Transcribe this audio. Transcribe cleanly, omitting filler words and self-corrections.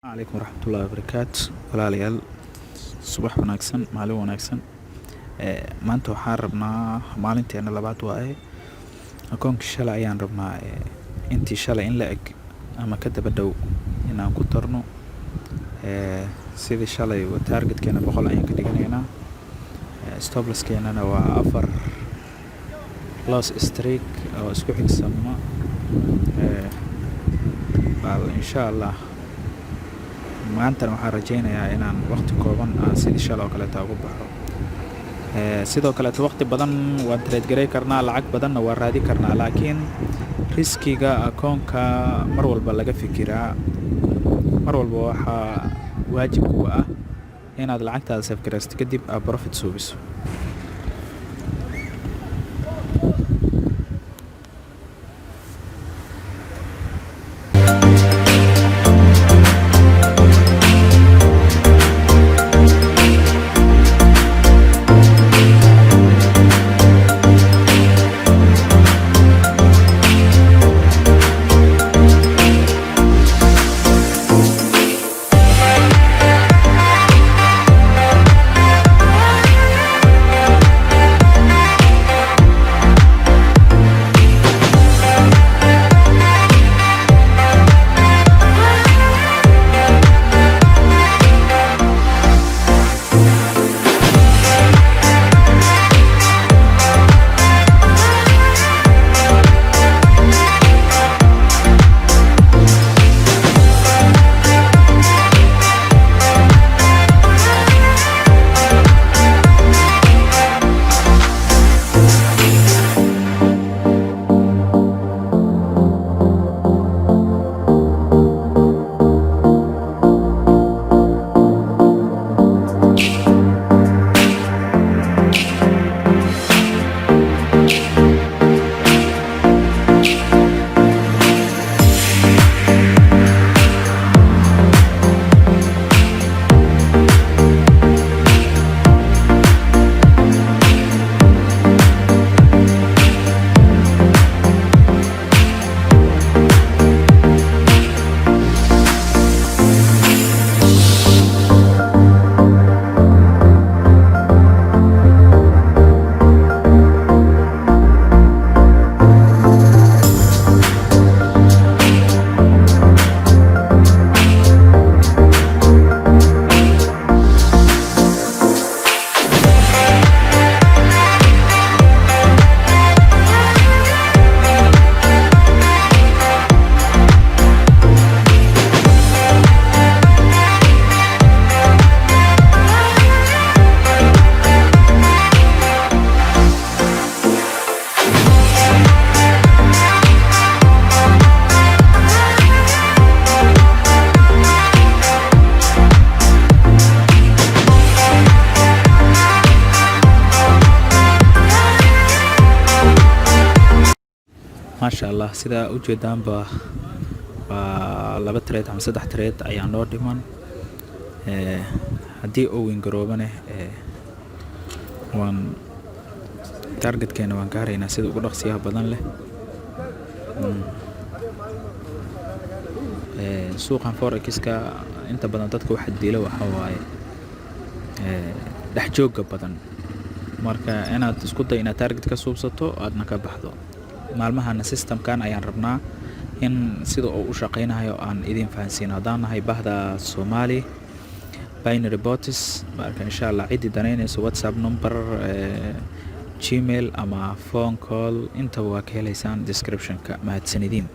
عليكم ورحمة الله وبركاته walaalayaal subax wanaagsan maalin wanaagsan maanta waxaan rabnaa maalinteena labaad waaye akoonkii shalay ayaan rabnaa intii shalay in la eg ama ka daba dhow inaan ku tarno sidii shalay targetkeena 100 ayaan ka dhiganaynaa stop loss keenana waa 4 loss streak oo isku xigsama insha Allah maanta waxaan rajaynayaa inaan waqti kooban sidii shalay oo kale ugu baxo sidoo kale waqti badan waan trade garay karnaa lacag badanna waan raadi karnaa laakiin riskiga akoonka mar walba laga fikiraa mar walba waxa waajib ku ah inaad lacagtaada save garaysto kadib aad profit suubiso ما شاء الله sida u jeedaanba waa 2 trade ama 3 trade ayaan noo dhiman hadii uu win garoobane waan targetkeena waan gaaraynaa sida ugu dhaqsiyaha badan leh suuqan forex-ka inta badan dadka waxa diila waxa waaye dhex jooga badan marka inaad isku day inaad target ka suubsato aadna ka baxdo maalmahan systemkan ayaan rabnaa in sida uu u shaqeynayo aan idin fahansiino hadaan nahay bahda Soomaali binary bots marka insha Allah cidi daneynayso WhatsApp number Gmail ama phone call inta waa ka helaysaan description-ka mahadsanidin